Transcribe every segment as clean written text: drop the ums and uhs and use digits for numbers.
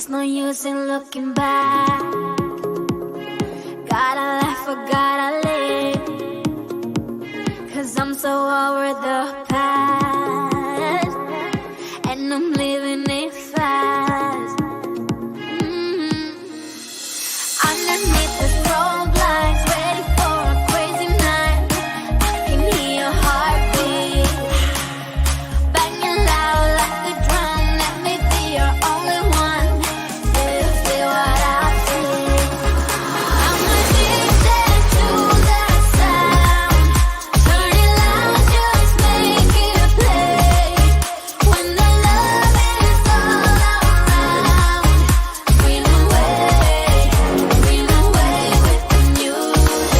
There's no use in looking back. Gotta laugh or gotta live. 'Cause I'm so over the past, and I'm living it fast. Underneath the strobe lights, ready for a crazy night. I can hear your heartbeat banging loud like a drum. Let me be your only one. Feel what I feel. I'm addicted to that sound. Turn it loud, just make it play. When the love is all around, dream away with the music.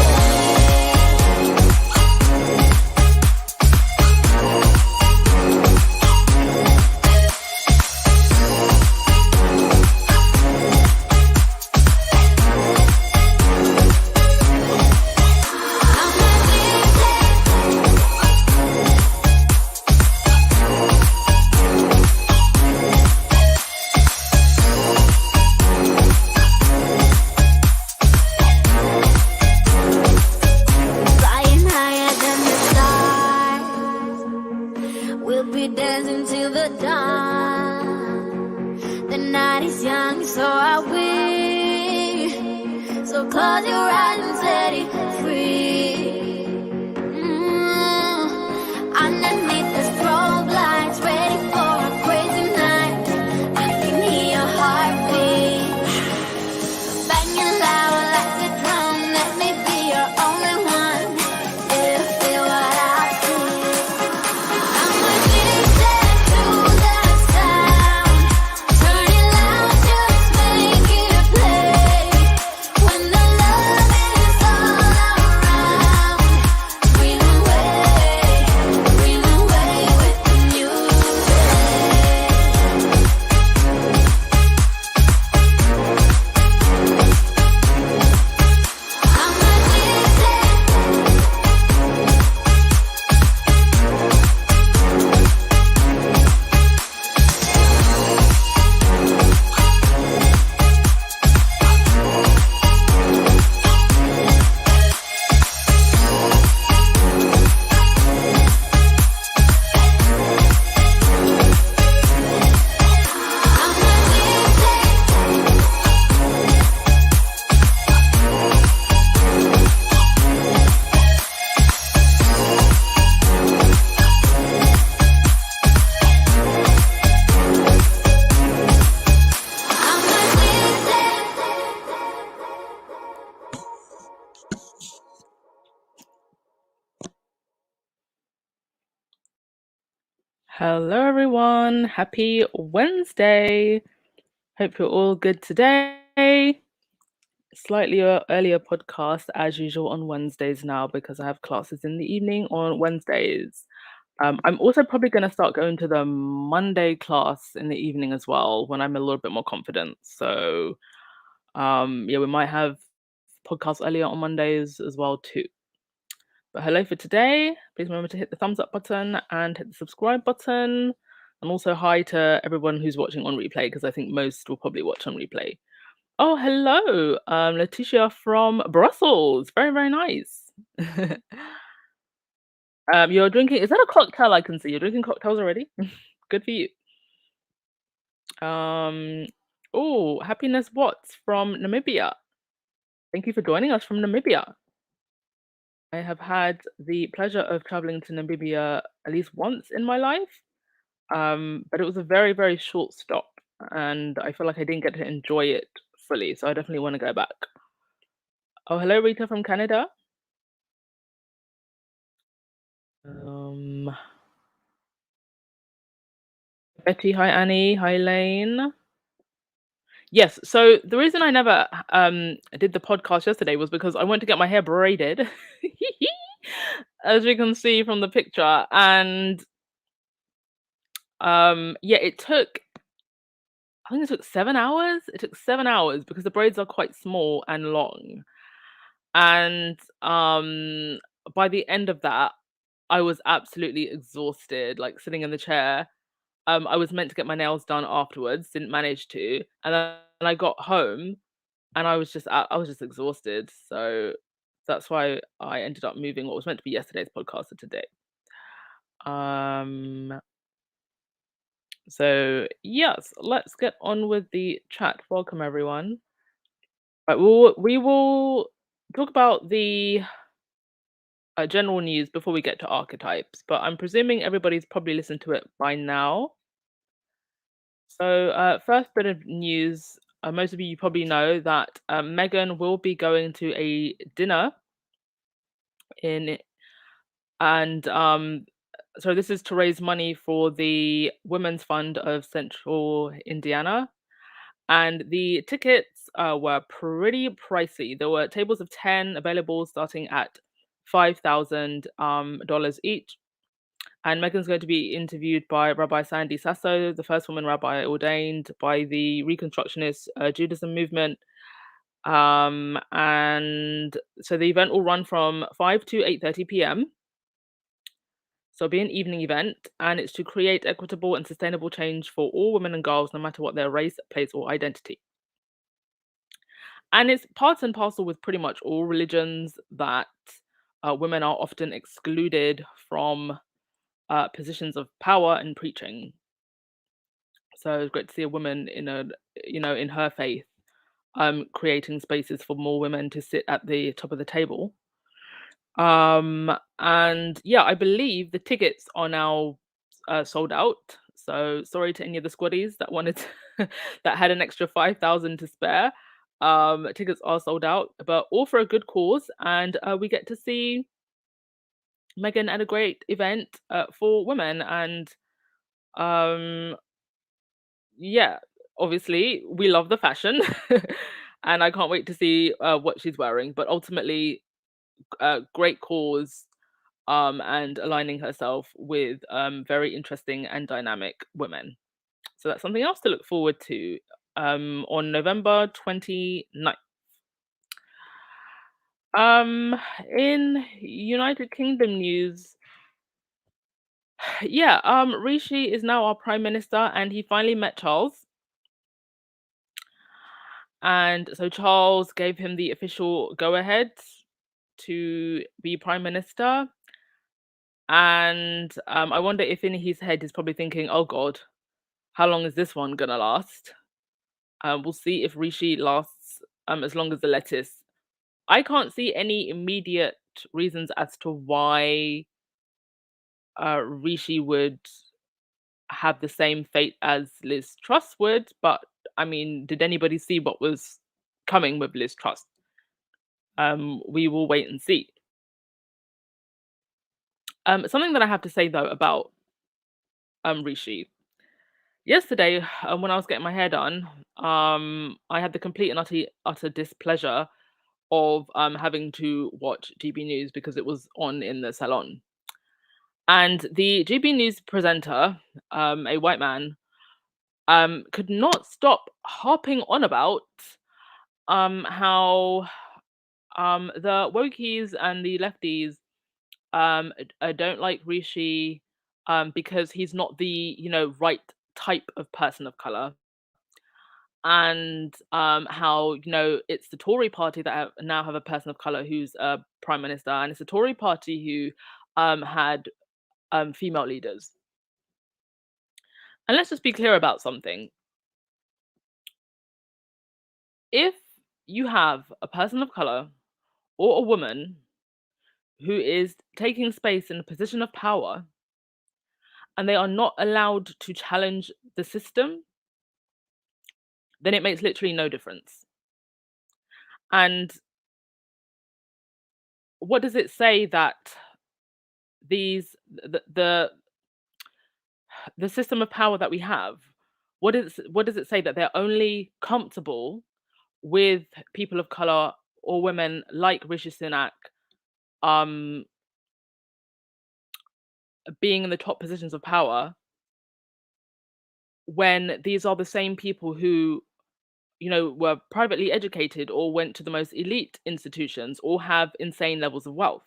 Flying higher than the stars, we'll be dancing till the dawn. The night is young, so are we. So close your eyes and set it free. Underneath the strobe lights, ready for a crazy night. I can hear your heartbeat banging loud like a drum. Let me be your only one. Feel what I feel. I'm addicted to that sound. Turn it loud, just make it play. When the love is all around, dream away with the music. I'm Hello, everyone. Happy Wednesday. Hope you're all good today. Slightly earlier podcast as usual on Wednesdays now because I have classes in the evening on Wednesdays. I'm also probably going to start going to the Monday class in the evening as well when I'm a little bit more confident. So, yeah, we might have podcasts earlier on Mondays as well too. But hello for today. Please remember to hit the thumbs up button and hit the subscribe button. And also hi to everyone who's watching on replay because I think most will probably watch on replay. Oh, hello, Letitia from Brussels. Very, very nice. You're drinking, is that a cocktail I can see? You're drinking cocktails already? Good for you. Oh, Happiness Watts from Namibia. Thank you for joining us from Namibia. I have had the pleasure of traveling to Namibia at least once in my life, but it was a very, very short stop, and I feel like I didn't get to enjoy it fully, so I definitely want to go back. Oh, hello, Rita from Canada. Um, Betty, hi Annie, hi Lane. Yes, so the reason I never did the podcast yesterday was because I went to get my hair braided, as you can see from the picture, and yeah, I think it took 7 hours. It took 7 hours because the braids are quite small and long. And by the end of that, I was absolutely exhausted, like sitting in the chair. I was meant to get my nails done afterwards, didn't manage to, and then I got home and I was just exhausted. So that's why I ended up moving what was meant to be yesterday's podcast to today. Um, so yes, let's get on with the chat. Welcome everyone. Right, we will talk about the general news before we get to archetypes, but I'm presuming everybody's probably listened to it by now. So, first bit of news, most of you probably know that Meghan will be going to a dinner in, and so this is to raise money for the Women's Fund of Central Indiana, and the tickets were pretty pricey. There were tables of 10 available starting at $5,000 each. And Megan's going to be interviewed by Rabbi Sandy Sasso, the first woman rabbi ordained by the Reconstructionist Judaism movement. And so the event will run from 5 to 8:30 p.m. So it'll be an evening event, and it's to create equitable and sustainable change for all women and girls, no matter what their race, place, or identity. And it's part and parcel with pretty much all religions that women are often excluded from positions of power and preaching. So it's great to see a woman in in her faith, creating spaces for more women to sit at the top of the table. And yeah, I believe the tickets are now sold out. So sorry to any of the squaddies that wanted that had an extra 5,000 to spare. Tickets are sold out, but all for a good cause, and we get to see Megan at a great event for women. And um, yeah, obviously we love the fashion, and I can't wait to see what she's wearing. But ultimately, great cause, and aligning herself with very interesting and dynamic women. So that's something else to look forward to on November 29th. In United Kingdom news, yeah, Rishi is now our prime minister, and he finally met Charles. And so Charles gave him the official go ahead to be prime minister. And I wonder if in his head he's probably thinking, oh God, how long is this one gonna last? We'll see if Rishi lasts as long as the lettuce. I can't see any immediate reasons as to why Rishi would have the same fate as Liz Truss would, but I mean, did anybody see what was coming with Liz Truss? We will wait and see. Something that I have to say though about Rishi. Yesterday, when I was getting my hair done, I had the complete and utter displeasure of having to watch GB News because it was on in the salon. And the GB News presenter, a white man, could not stop harping on about how the wokies and the lefties don't like Rishi because he's not the right type of person of color, and how it's the Tory party that now have a person of color who's a prime minister, and it's the Tory party who had female leaders. And let's just be clear about something. If you have a person of color or a woman who is taking space in a position of power and they are not allowed to challenge the system, then it makes literally no difference. And what does it say that the system of power that we have, what does it say that they're only comfortable with people of color or women like Rishi Sunak um being in the top positions of power, when these are the same people who were privately educated or went to the most elite institutions or have insane levels of wealth?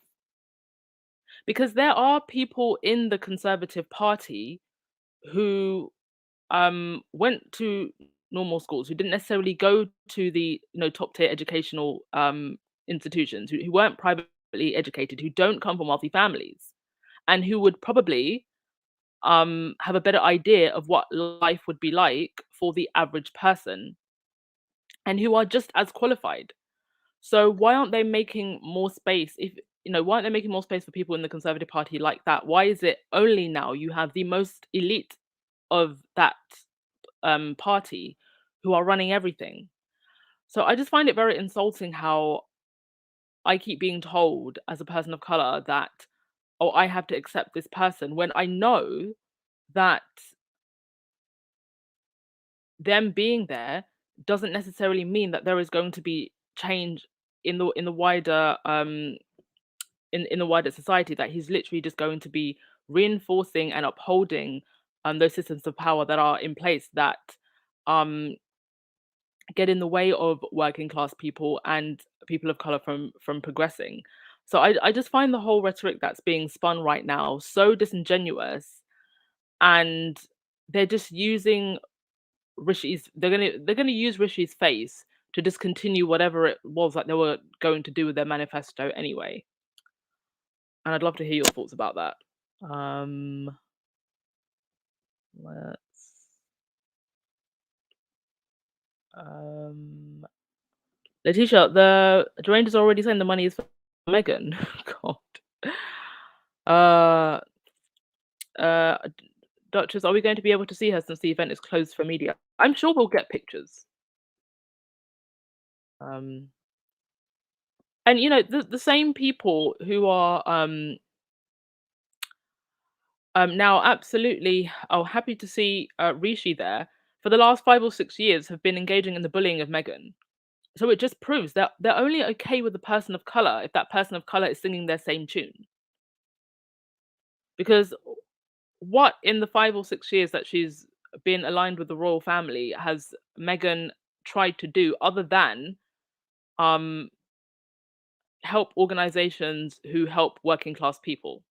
Because there are people in the Conservative Party who went to normal schools, who didn't necessarily go to the top tier educational institutions, who weren't privately educated, who don't come from wealthy families, and who would probably have a better idea of what life would be like for the average person, and who are just as qualified. So why aren't they making more space? If why aren't they making more space for people in the Conservative Party like that? Why is it only now you have the most elite of that party who are running everything? So I just find it very insulting how I keep being told as a person of color that, oh, I have to accept this person when I know that them being there doesn't necessarily mean that there is going to be change in the wider in the wider society, that he's literally just going to be reinforcing and upholding those systems of power that are in place that um get in the way of working class people and people of color from progressing. So I just find the whole rhetoric that's being spun right now so disingenuous, and they're just using they're gonna use Rishi's face to discontinue whatever it was that they were going to do with their manifesto anyway. And I'd love to hear your thoughts about that. Um, let's um, Letitia, the Durange is already saying the money is for Meghan. God. Uh, Duchess, are we going to be able to see her since the event is closed for media? I'm sure we'll get pictures. Um, and the same people who are now absolutely happy to see Rishi there for the last 5 or 6 years have been engaging in the bullying of Meghan. So it just proves that they're only okay with the person of color if that person of color is singing their same tune. Because what in the 5 or 6 years that she's been aligned with the royal family has Meghan tried to do other than um, help organizations who help working class people?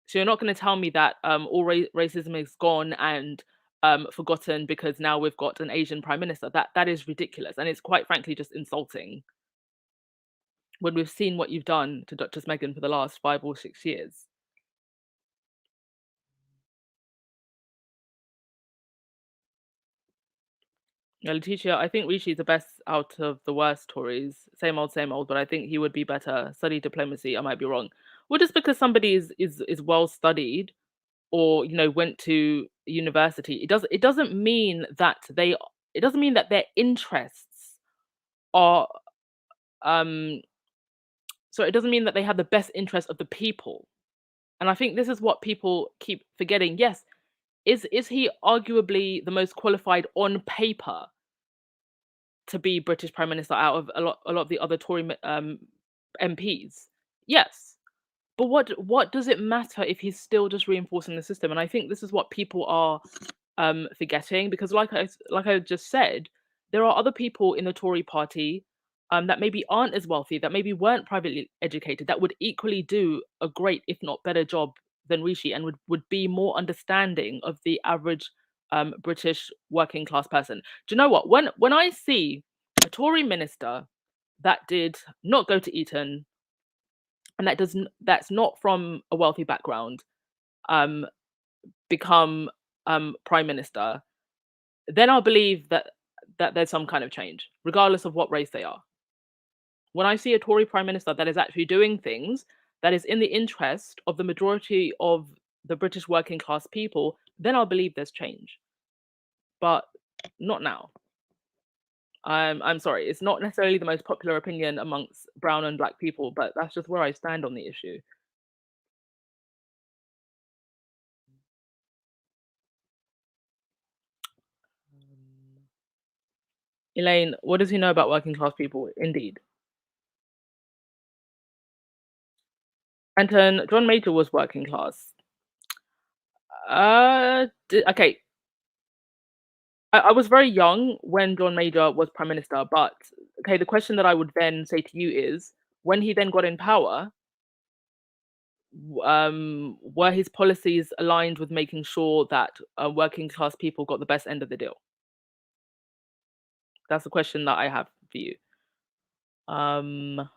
So you're not going to tell me that all racism is gone and forgotten because now we've got an Asian prime minister. That is ridiculous, and it's quite frankly just insulting when we've seen what you've done to Duchess Meghan for the last 5 or 6 years. Yeah, Letitia, I think Rishi is the best out of the worst Tories. Same old, but I think he would be better. Study diplomacy, I might be wrong. Well, just because somebody is well studied or went to university, it doesn't mean that their interests are um so it doesn't mean that they have the best interest of the people. And I think this is what people keep forgetting. Yes, is he arguably the most qualified on paper to be British Prime Minister out of a lot of the other Tory MPs? Yes. But what does it matter if he's still just reinforcing the system? And I think this is what people are forgetting, because like I just said, there are other people in the Tory party that maybe aren't as wealthy, that maybe weren't privately educated, that would equally do a great, if not better, job than Rishi, and would be more understanding of the average British working class person. Do you know what? When I see a Tory minister that did not go to Eton, and that's not from a wealthy background, um become prime minister, then I'll believe that there's some kind of change regardless of what race they are. When I see a Tory prime minister that is actually doing things that is in the interest of the majority of the British working class people, then I'll believe there's change. But not now. I'm sorry, it's not necessarily the most popular opinion amongst brown and black people, but that's just where I stand on the issue. Elaine, what does he know about working class people? Indeed. Anton, John Major was working class. Okay. I was very young when John Major was prime minister, but okay, the question that I would then say to you is, when he then got in power, were his policies aligned with making sure that working class people got the best end of the deal? That's the question that I have for you. Um,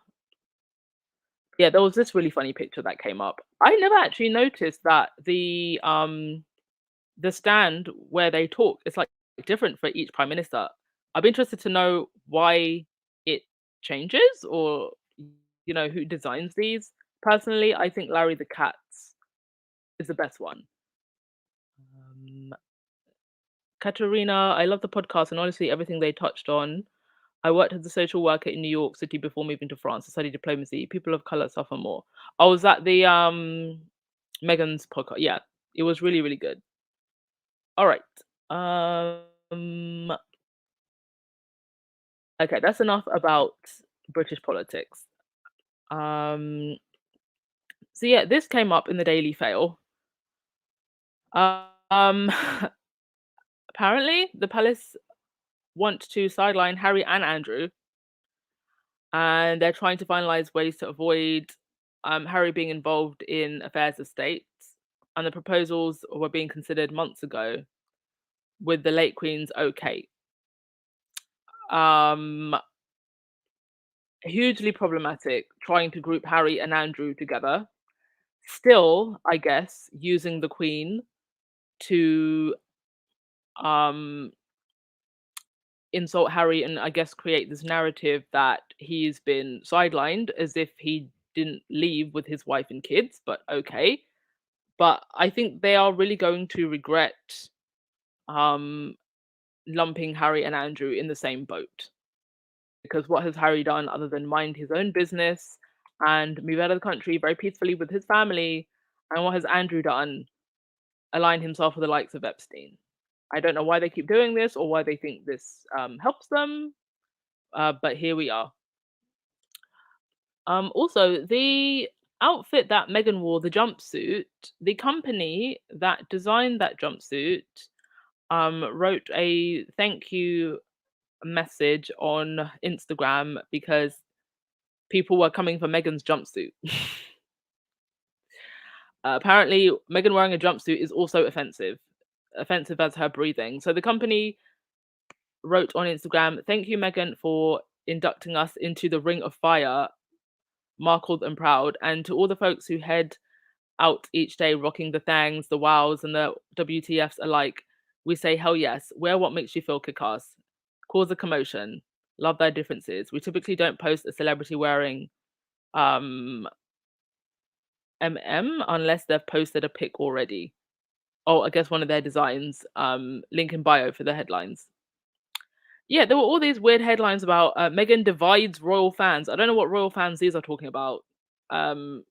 yeah, there was this really funny picture that came up. I never actually noticed that the stand where they talk is like different for each prime minister. I'd be interested to know why it changes, or who designs these. Personally, I think Larry the Cat's is the best one. Um, Katerina, I love the podcast and honestly everything they touched on. I worked as a social worker in New York City before moving to France to study diplomacy. People of color suffer more. I was at the Meghan's podcast. Yeah, it was really, really good. All right. Um okay, that's enough about British politics. Um so yeah, this came up in the Daily Fail. Um apparently the palace want to sideline Harry and Andrew, and they're trying to finalize ways to avoid Harry being involved in affairs of state. And the proposals were being considered months ago with the late Queen's okay. Um, hugely problematic trying to group Harry and Andrew together. Still, I guess, using the Queen to um, insult Harry and I guess create this narrative that he's been sidelined as if he didn't leave with his wife and kids, but okay. But I think they are really going to regret um, lumping Harry and Andrew in the same boat. Because what has Harry done other than mind his own business and move out of the country very peacefully with his family? And what has Andrew done? Align himself with the likes of Epstein. I don't know why they keep doing this or why they think this helps them, but here we are. Also, the outfit that Meghan wore, the jumpsuit, the company that designed that jumpsuit wrote a thank you message on Instagram because people were coming for Meghan's jumpsuit. Apparently, Meghan wearing a jumpsuit is also offensive as her breathing. So the company wrote on Instagram, "Thank you, Meghan, for inducting us into the Ring of Fire, markled and proud, and to all the folks who head out each day rocking the thangs, the wows, and the WTFs alike. We say, hell yes, wear what makes you feel kick-ass. Cause a commotion. Love their differences. We typically don't post a celebrity wearing um unless they've posted a pic already. Oh, I guess one of their designs. Link in bio for the headlines. Yeah, there were all these weird headlines about Meghan divides royal fans. I don't know what royal fans these are talking about. Um,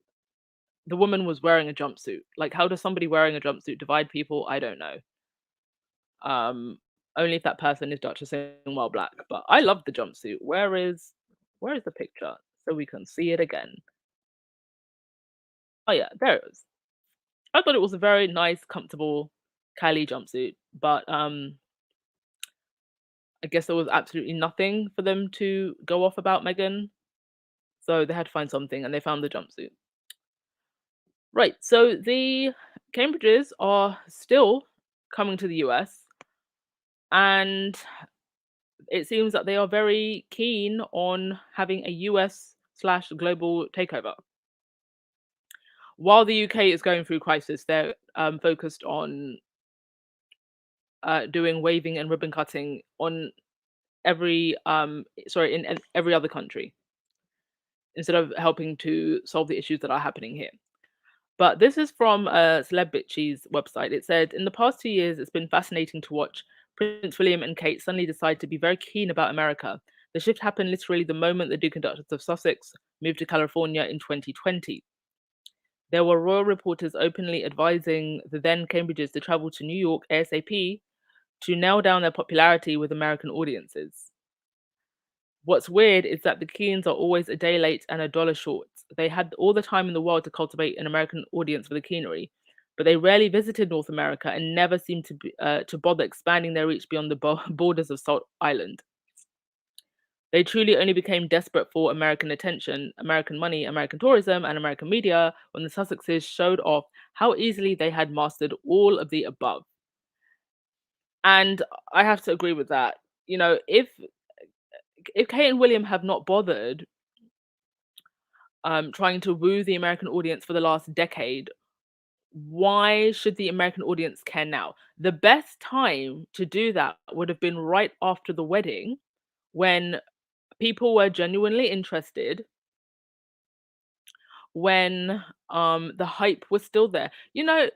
the woman was wearing a jumpsuit. Like, how does somebody wearing a jumpsuit divide people? I don't know. Um, only if that person is Duchess while black. But I love the jumpsuit. Where is the picture so we can see it again? Oh yeah, there it is. I thought it was a very nice, comfortable Kylie jumpsuit, but I guess there was absolutely nothing for them to go off about Meghan, so they had to find something, and they found the jumpsuit. Right, so the Cambridges are still coming to the US, and it seems that they are very keen on having a US slash global takeover. While the UK is going through crisis, they're focused on doing waving and ribbon cutting on in every other country instead of helping to solve the issues that are happening here. But this is from Celeb Bitchy's website. It said, in the past 2 years, it's been fascinating to watch Prince William and Kate suddenly decide to be very keen about America. The shift happened literally the moment the Duke and Duchess of Sussex moved to California in 2020. There were royal reporters openly advising the then Cambridges to travel to New York ASAP to nail down their popularity with American audiences. What's weird is that the Keens are always a day late and a dollar short. They had all the time in the world to cultivate an American audience for the Keenery, but they rarely visited North America and never seemed to bother expanding their reach beyond the borders of Salt Island. They truly only became desperate for American attention, American money, American tourism, and American media when the Sussexes showed off how easily they had mastered all of the above. And I have to agree with that. You know, if Kate and William have not bothered trying to woo the American audience for the last decade, why should the American audience care now? The best time to do that would have been right after the wedding when people were genuinely interested, when the hype was still there. You know,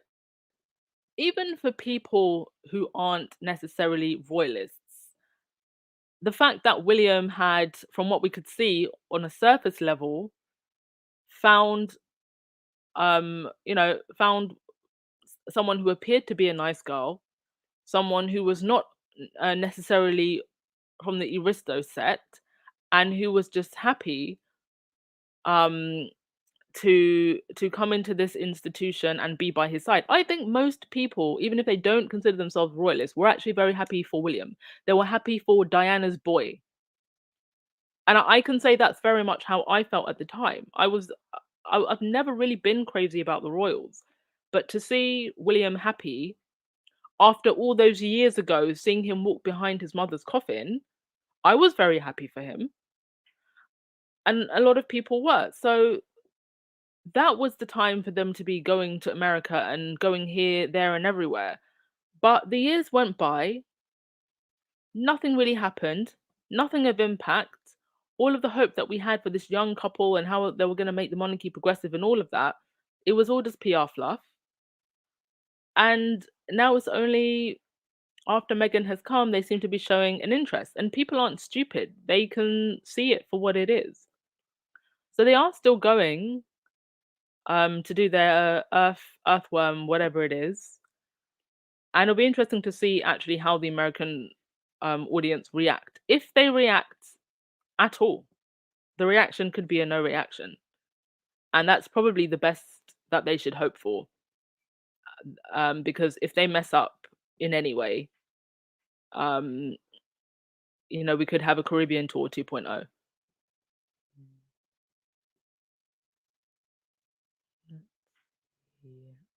even for people who aren't necessarily royalists, the fact that William had, from what we could see on a surface level, found found someone who appeared to be a nice girl, someone who was not necessarily from the Aristo set, and who was just happy um to come into this institution and be by his side. I think most people, even if they don't consider themselves royalists, were actually very happy for William. They were happy for Diana's boy. And I can say that's very much how I felt at the time. I've never really been crazy about the royals, but to see William happy after all those years ago, seeing him walk behind his mother's coffin, I was very happy for him. And a lot of people were. So that was the time for them to be going to America and going here, there, and everywhere. But the years went by, nothing really happened, nothing of impact. All of the hope that we had for this young couple and how they were going to make the monarchy progressive and all of that, it was all just PR fluff. And now it's only after Meghan has come, they seem to be showing an interest. And people aren't stupid, they can see it for what it is. So they are still going to do their earthworm, whatever it is. And it'll be interesting to see actually how the American audience react. If they react at all, the reaction could be a no reaction. And that's probably the best that they should hope for. Because if they mess up in any way, um, we could have a Caribbean tour 2.0.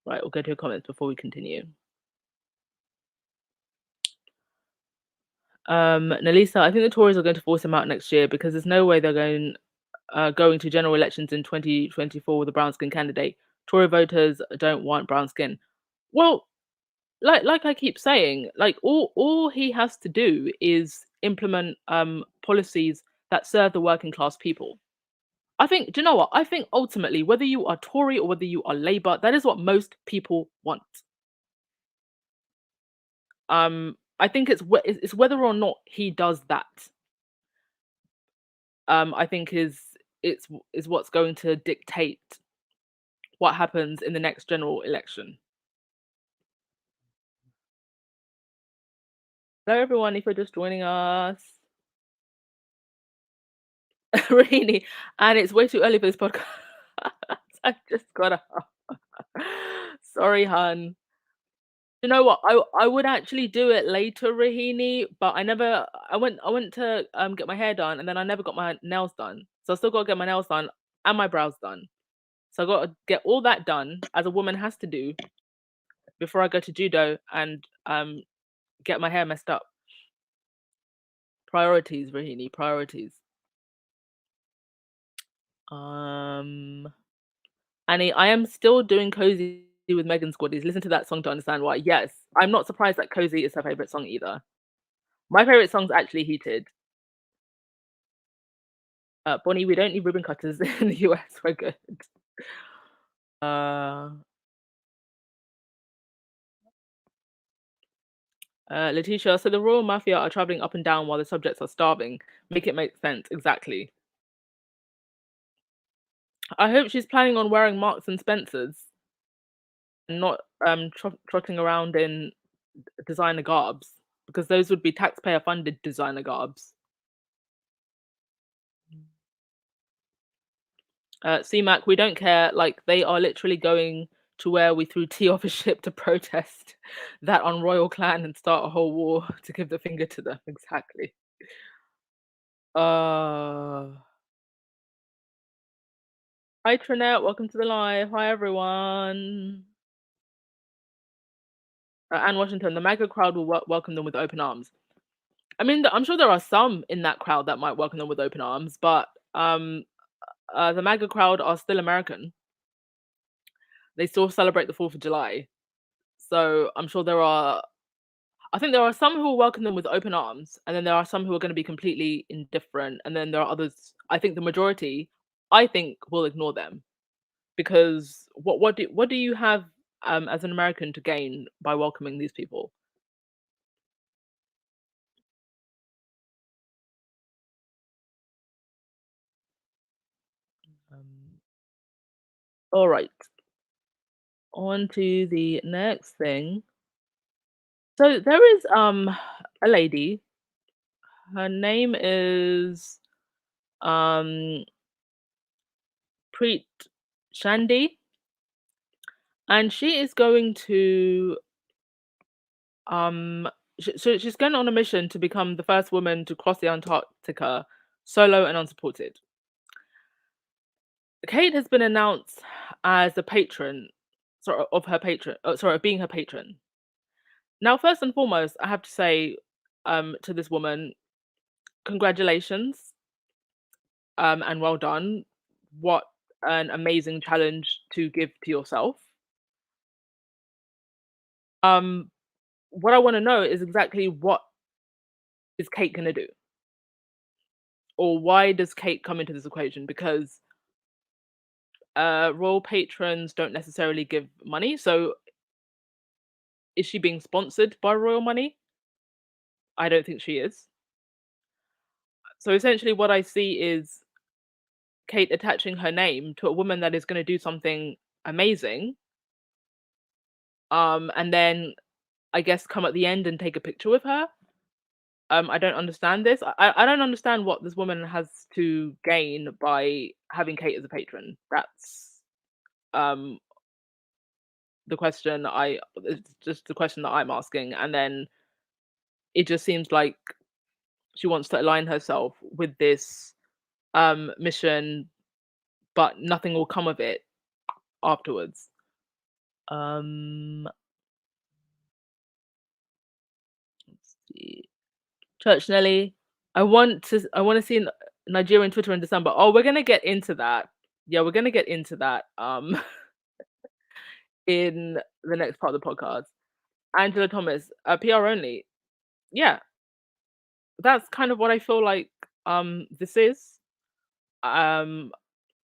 Right, we'll go to your comments before we continue. Nalisa, I think the Tories are going to force him out next year because there's no way they're going to general elections in 2024 with a brown skin candidate. Tory voters don't want brown skin. Well, like I keep saying, like all he has to do is implement policies that serve the working class people. I think, do you know what? I think ultimately, whether you are Tory or whether you are Labour, that is what most people want. I think it's whether or not he does that. I think is what's going to dictate what happens in the next general election. Hello, everyone. If you're just joining us, really, and it's way too early for this podcast. I just got up. Sorry, hun. You know what? I would actually do it later, Rahini, but I went to get my hair done and then I never got my nails done. So I still gotta get my nails done and my brows done. So I gotta get all that done as a woman has to do before I go to judo and get my hair messed up. Priorities, Rahini, priorities. Annie, I am still doing Cozy with Megan Squaddies. Listen to that song to understand why. Yes, I'm not surprised that Cozy is her favorite song either. My favorite song's actually Heated. Bonnie, we don't need ribbon cutters in the US. We're good. Letitia, so the royal mafia are traveling up and down while the subjects are starving. Make it make sense. Exactly. I hope she's planning on wearing Marks and Spencers and not trotting around in designer garbs, because those would be taxpayer funded designer garbs. CMAC, we don't care. Like, they are literally going to where we threw tea off a ship to protest that on royal clan and start a whole war to give the finger to them. Exactly. Uh, Hi Trinette, welcome to the live. Hi everyone. Anne Washington, the MAGA crowd will welcome them with open arms. I mean, I'm sure there are some in that crowd that might welcome them with open arms, but the MAGA crowd are still American. They still celebrate the 4th of July. So I'm sure I think there are some who will welcome them with open arms, and then there are some who are going to be completely indifferent, and then there are others. I think the majority, I think, will ignore them because what do you have as an American to gain by welcoming these people? Um, all right, on to the next thing. So there is a lady. Her name is um Preet Shandy, and she is going to Um, so she's going on a mission to become the first woman to cross the Antarctica solo and unsupported. Kate has been announced as the patron, of her patron, of being her patron. Now, first and foremost, I have to say, to this woman, congratulations, and well done. What an amazing challenge to give to yourself. Um, what I want to know is exactly what is Kate going to do, or why does Kate come into this equation? Because royal patrons don't necessarily give money. So is she being sponsored by royal money? I don't think she is. So essentially, what I see is Kate attaching her name to a woman that is going to do something amazing, and then I guess come at the end and take a picture with her. I don't understand this. I don't understand what this woman has to gain by having Kate as a patron. That's um the question I it's just the question that I'm asking. And then it just seems like she wants to align herself with this mission, but nothing will come of it afterwards. Um, let's see. Church Nelly. I want to see Nigerian Twitter in December. Oh, we're gonna get into that. Yeah, we're gonna get into that in the next part of the podcast. Angela Thomas, PR only. Yeah, that's kind of what I feel like this is. Um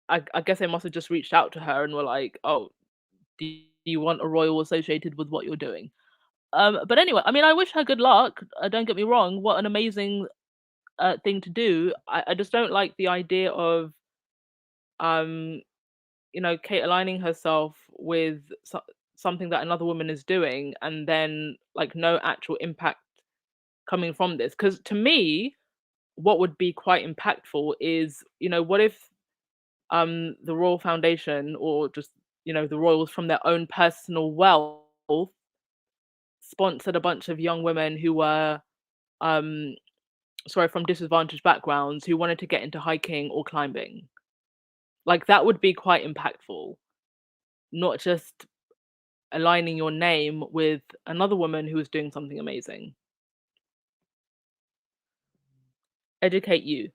I guess they must have just reached out to her and were like, "Oh, do you want a royal associated with what you're doing?" But anyway, I mean, I wish her good luck. Don't get me wrong. What an amazing thing to do. I just don't like the idea of um, Kate aligning herself with something that another woman is doing, and then like no actual impact coming from this. Because to me, what would be quite impactful is, what if the Royal Foundation, or just the royals from their own personal wealth, sponsored a bunch of young women who were um from disadvantaged backgrounds who wanted to get into hiking or climbing. Like that would be quite impactful, not just aligning your name with another woman who is doing something amazing. Educate you,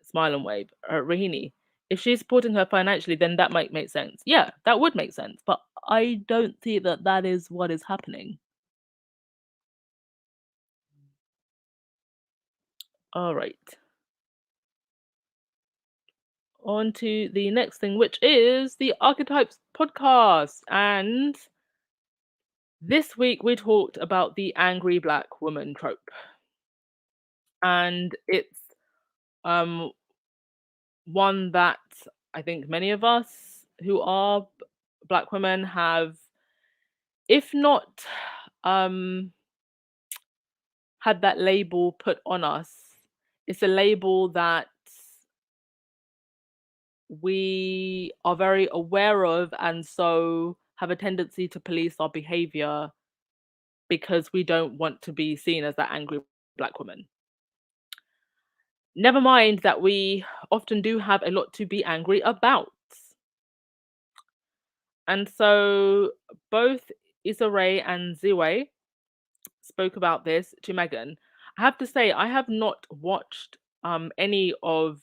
smile and wave. Rahini, if she's supporting her financially, then that might make sense. Yeah, that would make sense, but I don't see that that is what is happening. All right. On to the next thing, which is the Archetypes podcast. And this week we talked about the angry black woman trope. And it's um one that I think many of us who are black women have, if not um had that label put on us. It's a label that we are very aware of, and so have a tendency to police our behavior because we don't want to be seen as that angry black woman. Never mind that we often do have a lot to be angry about. And so both Issa Rae and Ziwe spoke about this to Meghan. I have to say, I have not watched any of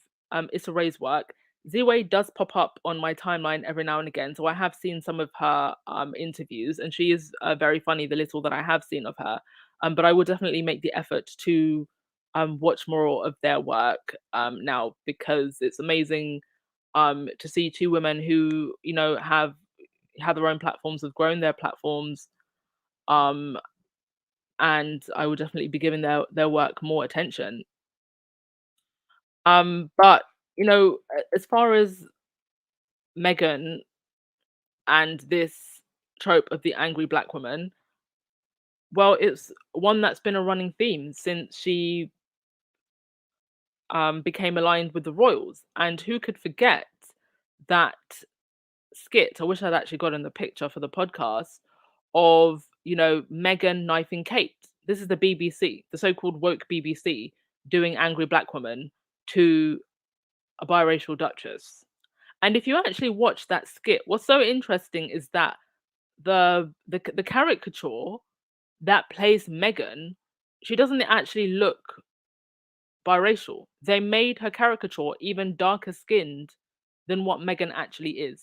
Issa Rae's work. Ziwe does pop up on my timeline every now and again, so I have seen some of her interviews, and she is very funny. The little that I have seen of her, but I will definitely make the effort to watch more of their work now, because it's amazing to see two women who have their own platforms, have grown their platforms, um, and I would definitely be giving their work more attention. But as far as Meghan and this trope of the angry black woman, well, it's one that's been a running theme since she became aligned with the royals. And who could forget that skit? I wish I'd actually gotten the picture for the podcast of Meghan knifing Kate. This is the BBC, the so-called woke BBC, doing angry black woman to a biracial duchess. And if you actually watch that skit, what's so interesting is that the caricature that plays Meghan, she doesn't actually look biracial. They made her caricature even darker skinned than what Meghan actually is.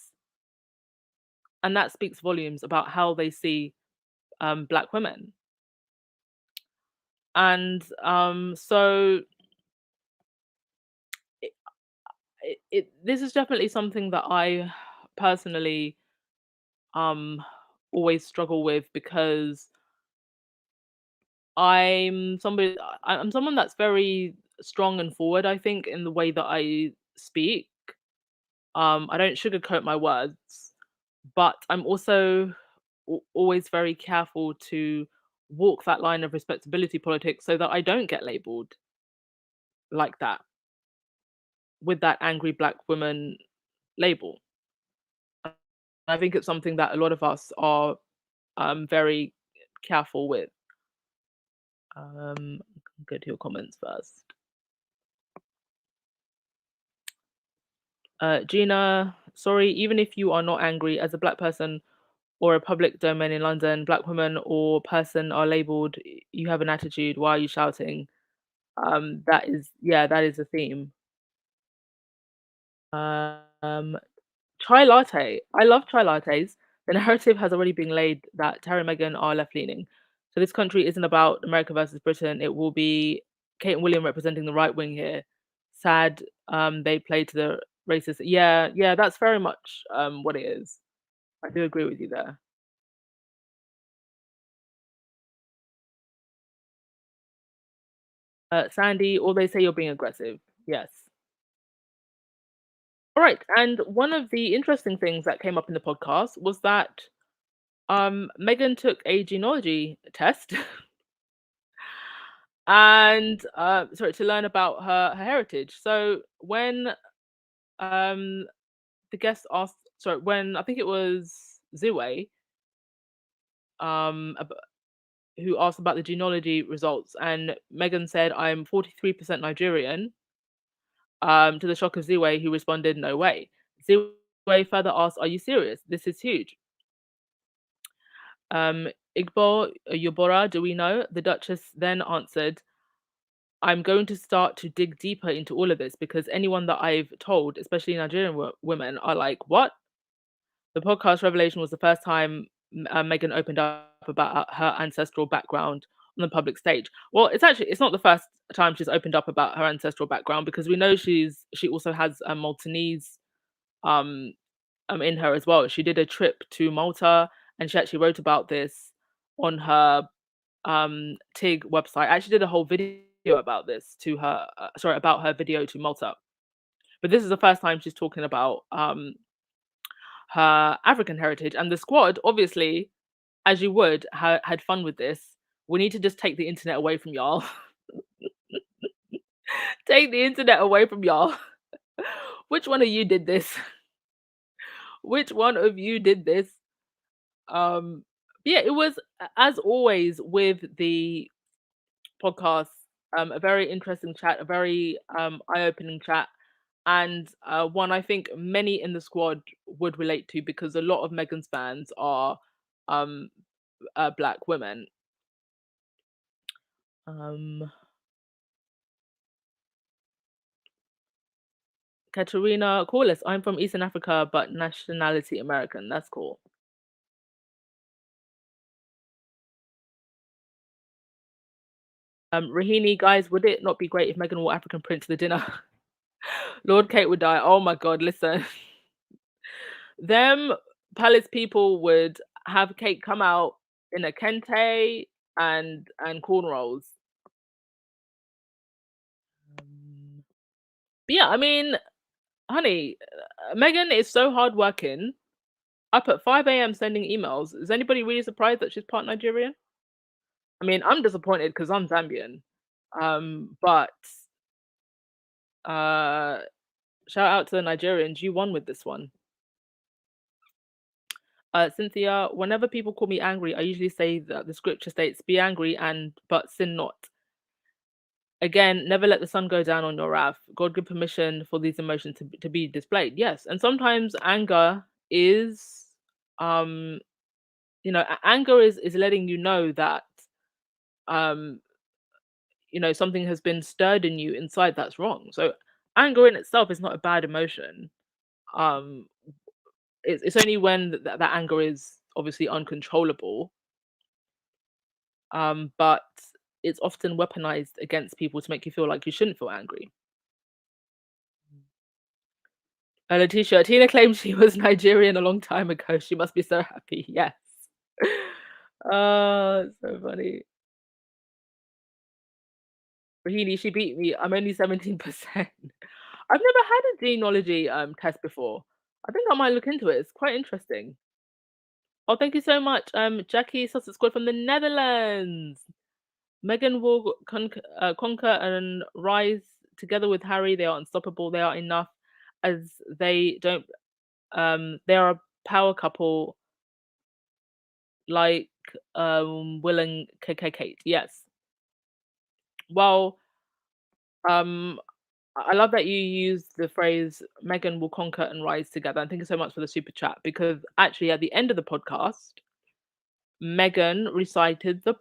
And that speaks volumes about how they see black women. And so this is definitely something that I personally um always struggle with, because I'm someone that's very strong and forward, I think, in the way that I speak. I don't sugarcoat my words, but I'm also always very careful to walk that line of respectability politics so that I don't get labeled like that, with that angry black woman label. I think it's something that a lot of us are very careful with. Go to your comments first. Gina, sorry, even if you are not angry, as a black person or a public domain in London, black women or person are labeled, you have an attitude, why are you shouting? That is a theme. Um, Chai latte. I love chai lattes. The narrative has already been laid that Harry and Meghan are left leaning. So this country isn't about America versus Britain. It will be Kate and William representing the right wing here. Sad, they play to the racist. Yeah, yeah, that's very much what it is. I do agree with you there. Sandy, or they say you're being aggressive. Yes. All right. And one of the interesting things that came up in the podcast was that Meghan took a genealogy test and sorry, to learn about her heritage. So when um the guest asked, sorry, when I think it was Ziwe um ab- who asked about the genealogy results, and Meghan said, I'm 43% Nigerian, to the shock of Ziwe, who responded, no way. Ziwe further asked, are you serious? This is huge. Igbo Yobora, do we know? The Duchess then answered, I'm going to start to dig deeper into all of this, because anyone that I've told, especially Nigerian women, are like, what? The podcast Revelation was the first time Meghan opened up about her ancestral background on the public stage. Well, it's not the first time she's opened up about her ancestral background, because we know she also has a Maltese um, in her as well. She did a trip to Malta, and she actually wrote about this on her TIG website. I actually did a whole video about this to her, sorry, about her video to Malta. But this is the first time she's talking about her African heritage, and the squad, obviously, as you would, had fun with this. We need to just take the internet away from y'all. Take the internet away from y'all. Which one of you did this? Which one of you did this? Yeah, it was, as always with the podcast. A very interesting chat, a very eye-opening chat, and one I think many in the squad would relate to because a lot of Meghan's fans are um, black women. Um, Katerina Corliss, I'm from Eastern Africa, but nationality American. That's cool. Rahini, guys, would it not be great if Meghan wore African print to the dinner? Lord Kate would die. Oh my God, listen. Them palace people would have Kate come out in a kente and cornrows. Um, but yeah, I mean, honey, Meghan is so hardworking. Up at 5 a.m. sending emails. Is anybody really surprised that she's part Nigerian? I mean, I'm disappointed because I'm Zambian. But uh, shout out to the Nigerians. You won with this one. Cynthia, whenever people call me angry, I usually say that the scripture states, "Be angry and but sin not." Again, never let the sun go down on your wrath. God give permission for these emotions to be displayed. Yes, and sometimes anger is, um, anger is letting you know that, um, something has been stirred in you inside that's wrong. So anger in itself is not a bad emotion. Um, it's only when that anger is obviously uncontrollable, but it's often weaponized against people to make you feel like you shouldn't feel angry. Letitia, Tina claims she was Nigerian a long time ago. She must be so happy. Yes. Oh, it's so funny. Rahini, she beat me. I'm only 17%. I've never had a genealogy test before. I think I might look into it. It's quite interesting. Oh, thank you so much. Jackie Sussex Squad from the Netherlands. Meghan will conquer and rise together with Harry. They are unstoppable. They are enough as they don't they are a power couple like Will and Kate. Yes. Well, um I love that you use the phrase Meghan will conquer and rise together. And thank you so much for the super chat because actually at the end of the podcast, Meghan recited the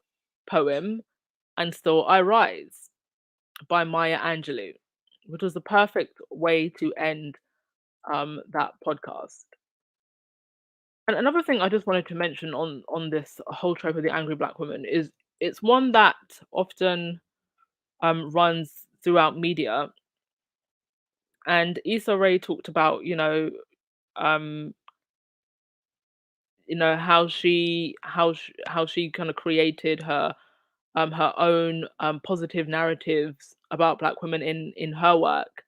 poem And Still I Rise by Maya Angelou, which was the perfect way to end that podcast. And another thing I just wanted to mention on this whole trope of the angry black woman is it's one that often runs throughout media. And Issa Rae talked about, um, how she kind of created her own positive narratives about black women in her work.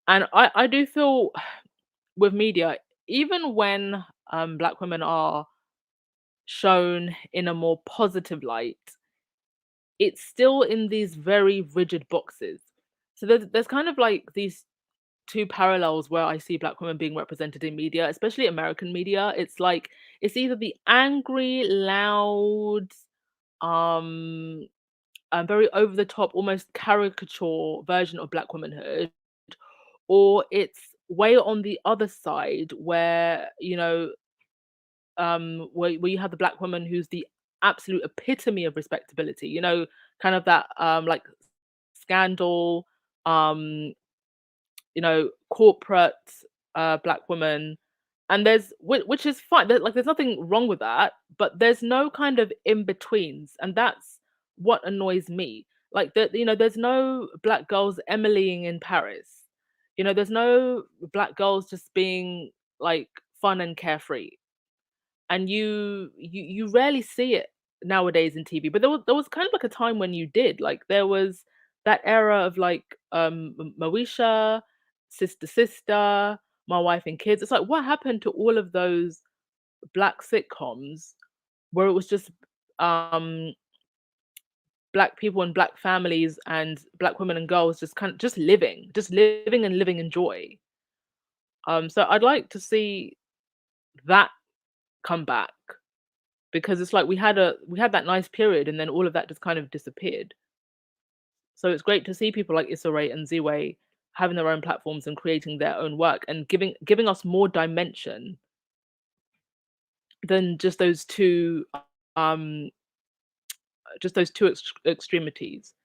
And I do feel with media, even when black women are shown in a more positive light, it's still in these very rigid boxes. So there's kind of like these two parallels where I see black women being represented in media, especially American media. It's like it's either the angry, loud, um, and very over the top, almost caricature version of black womanhood, or it's way on the other side where where you have the black woman who's the absolute epitome of respectability, kind of that like scandal, um, corporate black woman. And which is fine. Like there's nothing wrong with that, but there's no kind of in betweens, and that's what annoys me. Like there's no black girls Emilying in Paris. There's no black girls just being like fun and carefree, and you rarely see it nowadays in TV. But there was kind of like a time when you did. Like there was that era of like Moesha, Sister Sister, My Wife and Kids. It's like what happened to all of those black sitcoms where it was just um black people and black families and black women and girls just kind of just living and living in joy. So I'd like to see that come back because it's like we had that nice period and then all of that just kind of disappeared. So it's great to see people like Issa and Ziwe having their own platforms and creating their own work and giving us more dimension than um just those two extremities.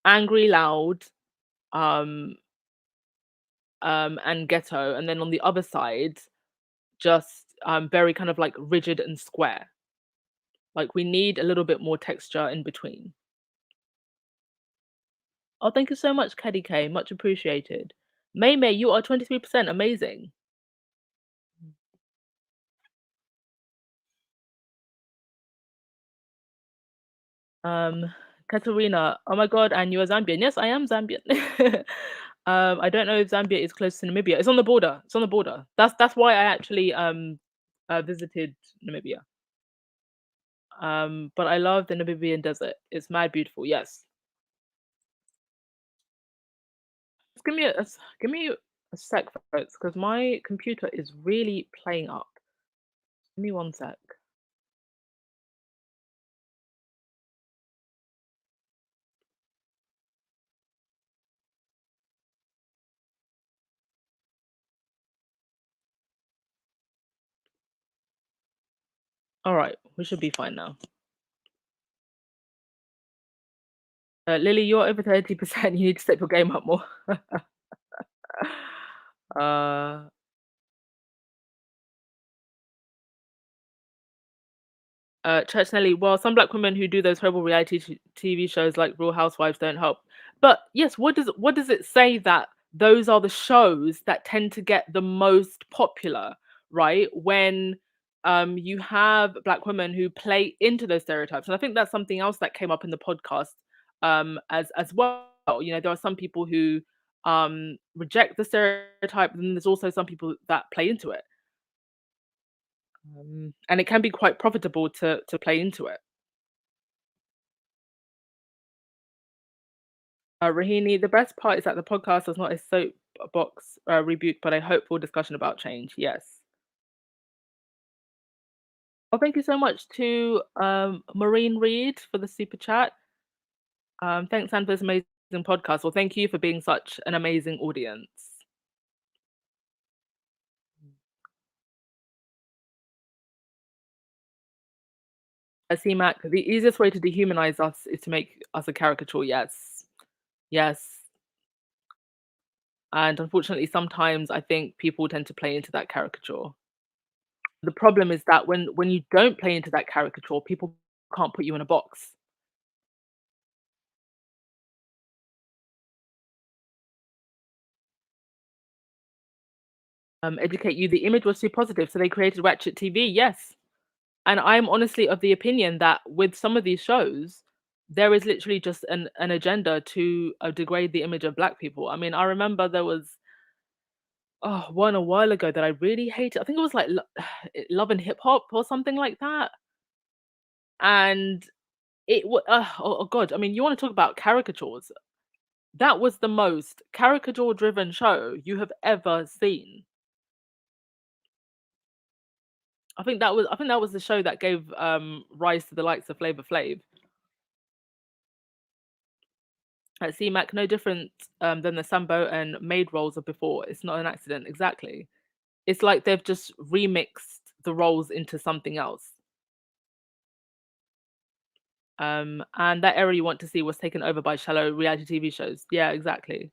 Angry, loud, um, and ghetto, and then on the other side, just very kind of like rigid and square. Like we need a little bit more texture in between. Oh, thank you so much, Caddy K. Much appreciated. May, you are 23%. Amazing. Um, Katerina, oh my God, and you are Zambian. Yes, I am Zambian. I don't know if Zambia is close to Namibia. It's on the border. It's on the border. That's why I actually visited Namibia. But I love the Namibian desert. It's mad beautiful. Yes. Just give me a sec, folks, because my computer is really playing up. Give me one sec. All right, we should be fine now. Lily, you're over 30%. You need to step your game up more. uh, Church Nelly, well, some black women who do those horrible reality TV shows like Real Housewives don't help. But yes, what does it say that those are the shows that tend to get the most popular, right? When you have black women who play into those stereotypes. And I think that's something else that came up in the podcast as well. You know, there are some people who reject the stereotype, and there's also some people that play into it. And it can be quite profitable to play into it. Rahini, the best part is that the podcast is not a soapbox rebuke, but a hopeful discussion about change. Yes. Well, thank you so much to Maureen Reed for the super chat. Thanks, Anne, for this amazing podcast. Well, thank you for being such an amazing audience. CMAC, the easiest way to dehumanize us is to make us a caricature. Yes. Yes. And unfortunately, sometimes I think people tend to play into that caricature. The problem is that when you don't play into that caricature, people can't put you in a box. Educate you. The image was too positive, so they created Ratchet TV. Yes, and I'm honestly of the opinion that with some of these shows, there is literally just an agenda to degrade the image of Black people. I mean, I remember there was one a while ago that I really hated. I think it was like Love and Hip Hop or something like that, and it was oh god. I mean, you want to talk about caricatures? That was the most caricature-driven show you have ever seen. I think that was the show that gave rise to the likes of Flavor Flav. At CMAC, no different than the Sambo and Maid roles of before. It's not an accident, exactly. It's like they've just remixed the roles into something else. And that era you want to see was taken over by shallow reality TV shows. Yeah, exactly.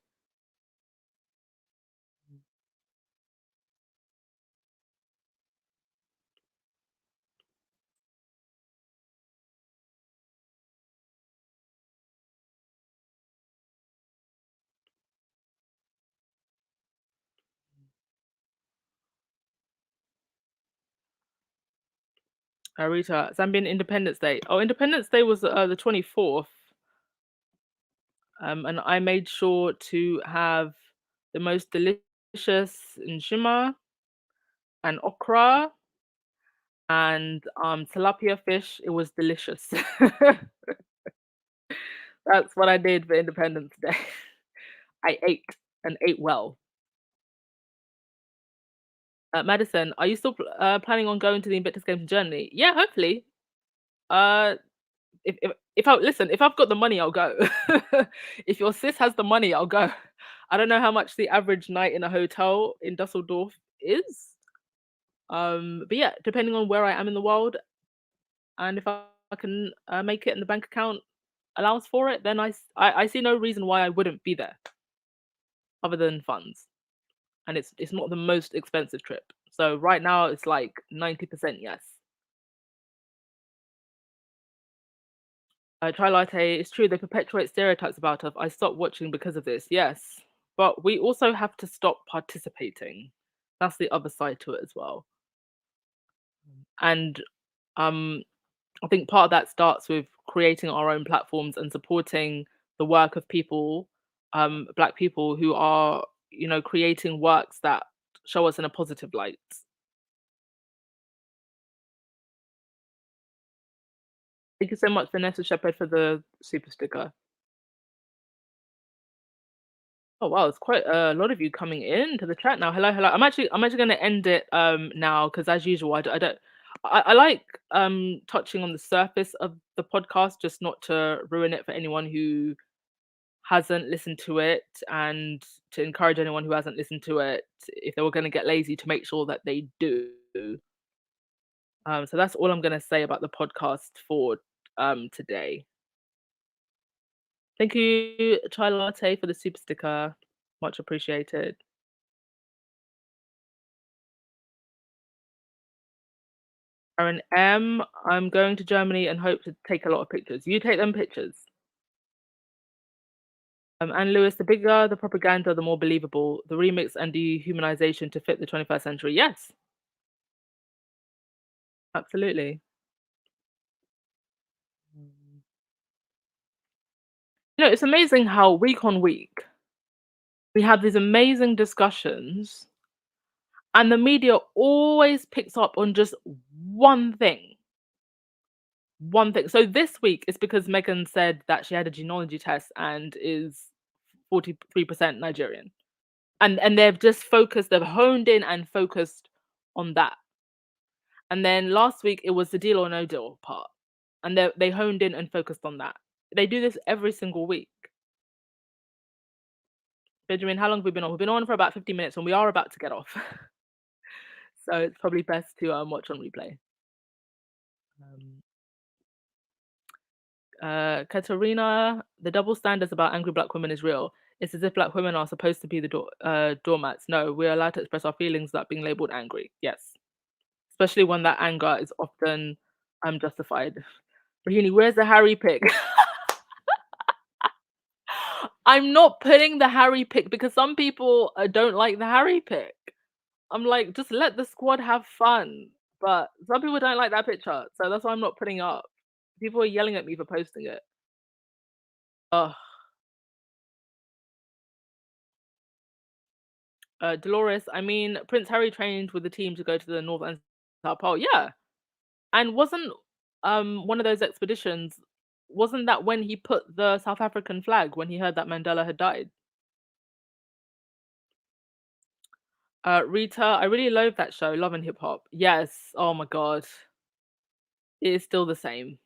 Rita, Zambian Independence Day. Oh, Independence Day was the 24th. And I made sure to have the most delicious njima and okra and tilapia fish. It was delicious. That's what I did for Independence Day. I ate and ate well. Madison, are you still planning on going to the Invictus Games in Germany? Yeah, hopefully. Uh, if I've got the money, I'll go. If your sis has the money, I'll go. I don't know how much the average night in a hotel in Dusseldorf is. But yeah, depending on where I am in the world and if I can make it and the bank account allows for it, then I see no reason why I wouldn't be there other than funds. And it's not the most expensive trip. So right now it's like 90% yes. Chai latte. It's true they perpetuate stereotypes about us. I stopped watching because of this. Yes, but we also have to stop participating. That's the other side to it as well. And um, I think part of that starts with creating our own platforms and supporting the work of people, black people who are, creating works that show us in a positive light. Thank you so much, Vanessa Shepherd, for the super sticker. Oh wow, it's quite a lot of you coming in to the chat now. Hello, hello. I'm actually going to end it now because as usual, I don't. I like touching on the surface of the podcast, just not to ruin it for anyone who hasn't listened to it, and to encourage anyone who hasn't listened to it, if they were going to get lazy, to make sure that they do. So that's all I'm going to say about the podcast for today. Thank you, Chai Latte, for the super sticker. Much appreciated. Aaron M, I'm going to Germany and hope to take a lot of pictures. You take them pictures. And Lewis, the bigger the propaganda, the more believable. The remix and dehumanization to fit the 21st century. Yes, absolutely. It's amazing how week on week we have these amazing discussions, and the media always picks up on just one thing. One thing. So this week it's because Meghan said that she had a genealogy test and is 43% Nigerian. And they've just focused, they've honed in and focused on that. And then last week it was the deal or no deal part. And they honed in and focused on that. They do this every single week. Benjamin, how long have we been on? We've been on for about 50 minutes and we are about to get off. So it's probably best to watch on replay. Katerina, the double standards about angry black women is real. It's as if black women are supposed to be the doormats. No, we're allowed to express our feelings without being labeled angry. Yes. Especially when that anger is often justified. Rahini, where's the Harry pick? I'm not putting the Harry pick because some people don't like the Harry pick. I'm like, just let the squad have fun. But some people don't like that picture, so that's why I'm not putting it up. People are yelling at me for posting it. Ugh. Dolores, I mean, Prince Harry trained with the team to go to the North and South Pole. Yeah, and wasn't one of those expeditions? Wasn't that when he put the South African flag when he heard that Mandela had died? Rita, I really love that show, Love and Hip Hop. Yes. Oh my god, it is still the same.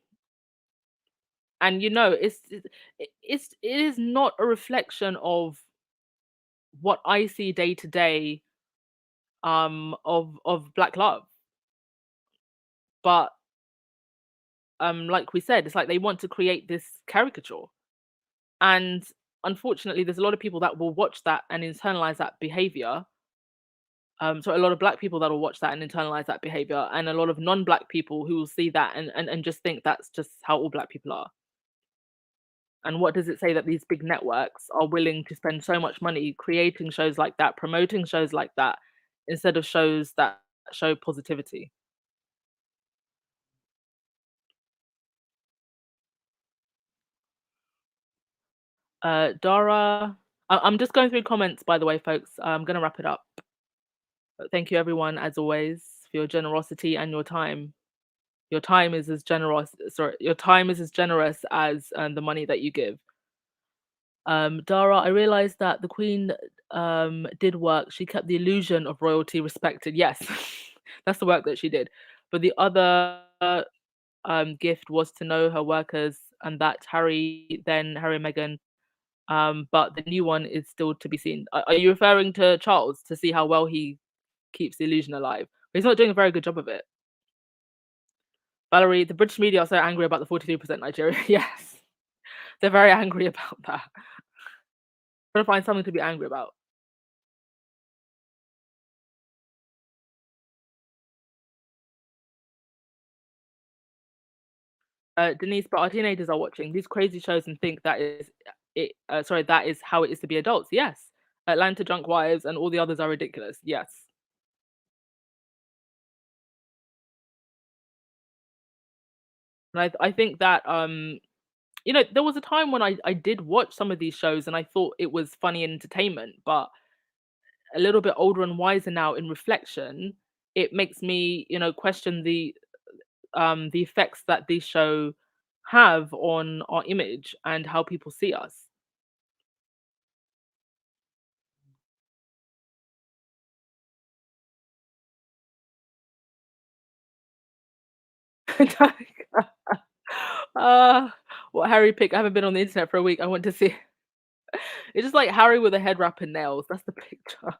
And it is not a reflection of what I see day to day of black love, but like we said, it's like they want to create this caricature. And unfortunately, there's a lot of people that will watch that and internalize that behavior. So a lot of black people that will watch that and internalize that behavior, and a lot of non-black people who will see that and just think that's just how all black people are. And what does it say that these big networks are willing to spend so much money creating shows like that, promoting shows like that, instead of shows that show positivity? Dara, I'm just going through comments, by the way, folks. I'm going to wrap it up. But thank you, everyone, as always, for your generosity and your time. Your time is as generous. Sorry, your time is as generous as the money that you give. Dara, I realized that the Queen did work. She kept the illusion of royalty respected. Yes, that's the work that she did. But the other gift was to know her workers, and that's Harry, then Harry and Meghan. But the new one is still to be seen. Are you referring to Charles to see how well he keeps the illusion alive? But he's not doing a very good job of it. Valerie, the British media are so angry about the 43% Nigeria. Yes, they're very angry about that. Gotta find something to be angry about. Denise, but our teenagers are watching these crazy shows and think that is it. Sorry, that is how it is to be adults. Yes, Atlanta Drunk Wives and all the others are ridiculous. Yes, and I think that there was a time when I did watch some of these shows and I thought it was funny and entertainment, but a little bit older and wiser now in reflection, it makes me question the effects that these show have on our image and how people see us. uh what Harry picked? I haven't been on the internet for a week. I want to see. It's just like Harry with a head wrap and nails. That's the picture.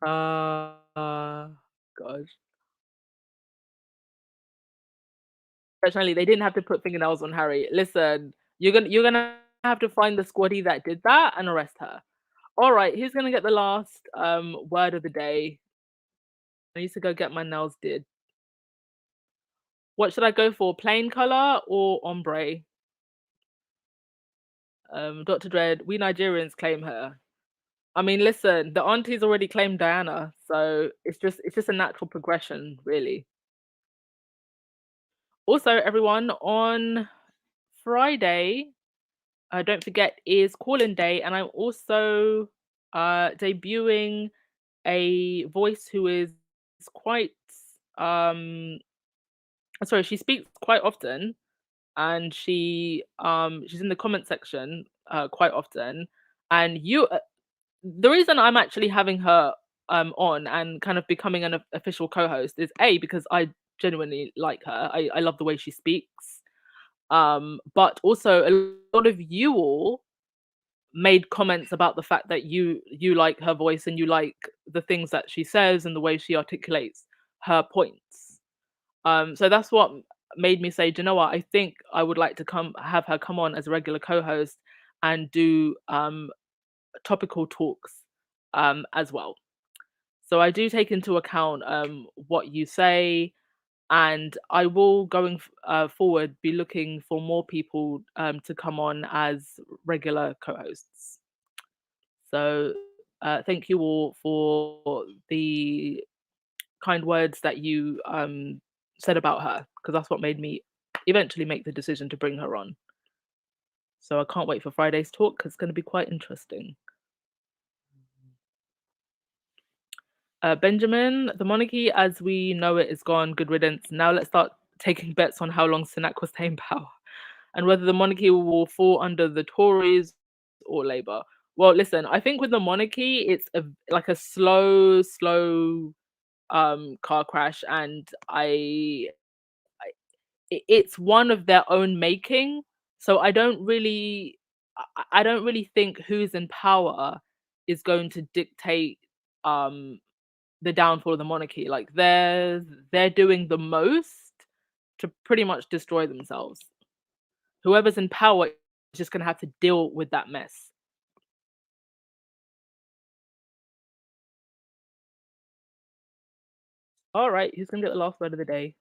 uh Gosh. Fortunately, they didn't have to put fingernails on Harry. Listen, you're gonna have to find the squaddy that did that and arrest her. All right, who's gonna get the last word of the day? I need to go get my nails did. What should I go for? Plain color or ombre? Dr. Dread, we Nigerians claim her. I mean, listen, the aunties already claimed Diana, so it's just a natural progression, really. Also, everyone, on Friday, don't forget, is call-in day, and I'm also debuting a voice who is quite um sorry, she speaks quite often, and she's in the comment section quite often, and the reason I'm actually having her on and kind of becoming an official co-host is A, because I genuinely like her. I love the way she speaks. But also a lot of you all made comments about the fact that you like her voice and you like the things that she says and the way she articulates her points. So that's what made me say, do you know what? I think I would like to have her come on as a regular co-host and do topical talks as well. So I do take into account what you say, and I will forward be looking for more people to come on as regular co-hosts. So thank you all for the kind words that you said about her, because that's what made me eventually make the decision to bring her on. So I can't wait for Friday's talk because it's going to be quite interesting. Benjamin, the monarchy as we know it is gone. Good riddance. Now let's start taking bets on how long Sunak will stay in power and whether the monarchy will fall under the Tories or Labour. Well, listen, I think with the monarchy, it's like a slow car crash, and it's one of their own making. So I don't really think who's in power is going to dictate the downfall of the monarchy. Like they're doing the most to pretty much destroy themselves. Whoever's in power is just gonna have to deal with that mess. All right, who's gonna get the last word of the day?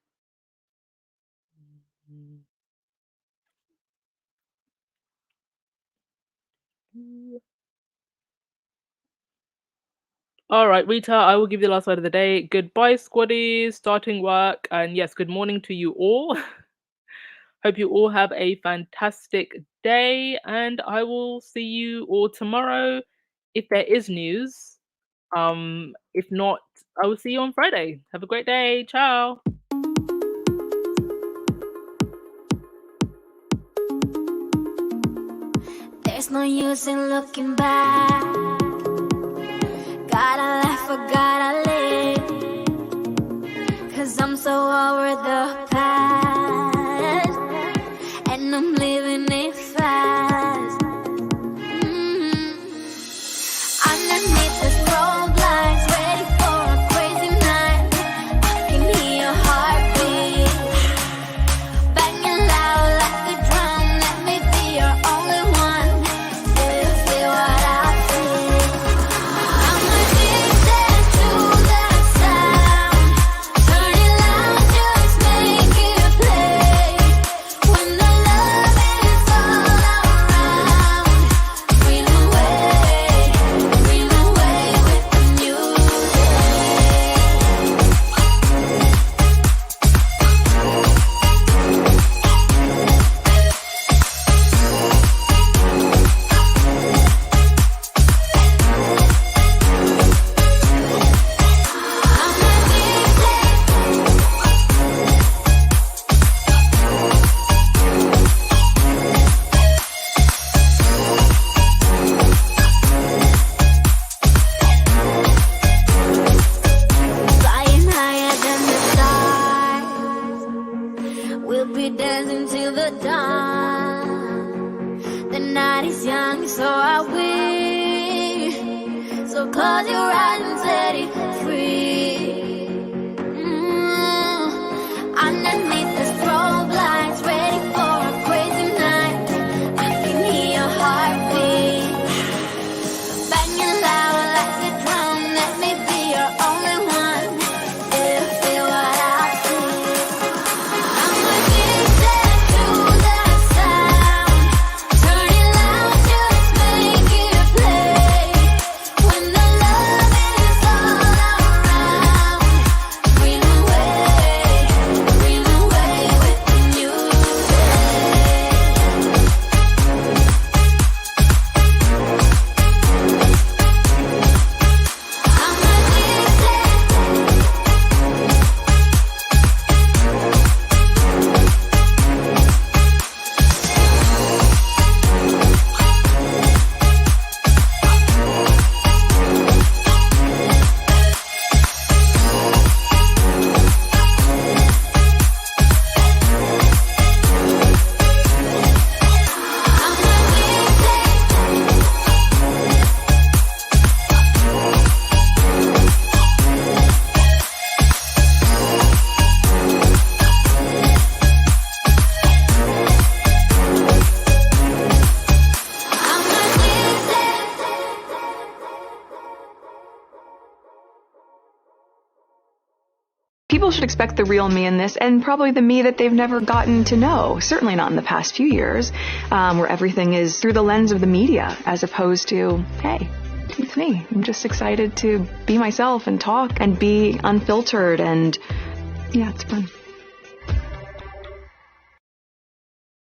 All right, Rita, I will give you the last word of the day. Goodbye, squaddies, starting work, and yes, good morning to you all. Hope you all have a fantastic day, and I will see you all tomorrow if there is news. If not, I will see you on Friday. Have a great day. Ciao. There's no use in looking back. Gotta live, I gotta live. 'cause I'm so over the past, and I'm living it fast. Underneath the strobe lights, ready for a crazy night. I can hear your heartbeat banging loud like a drum. Let me be your only one. Do you feel what I feel? I'm addicted to that sound. Turn it loud, just make it play. When the love is all around, reel away with the music. Flying higher than the stars, we'll be dancing till the dawn. The night is young, so are we. So close your eyes and set it free. Underneath the strobe lights, ready for a crazy night. I can hear your heartbeat banging loud like a drum. Let me be your only one. Do you feel what I feel? I'm addicted to that sound. Turn it loud, just make it play. When the love is all around, reel away with the music. I'm People should expect the real me in this, and probably the me that they've never gotten to know. Certainly not in the past few years, where everything is through the lens of the media, as opposed to, hey, it's me. I'm just excited to be myself and talk and be unfiltered, and yeah, it's fun.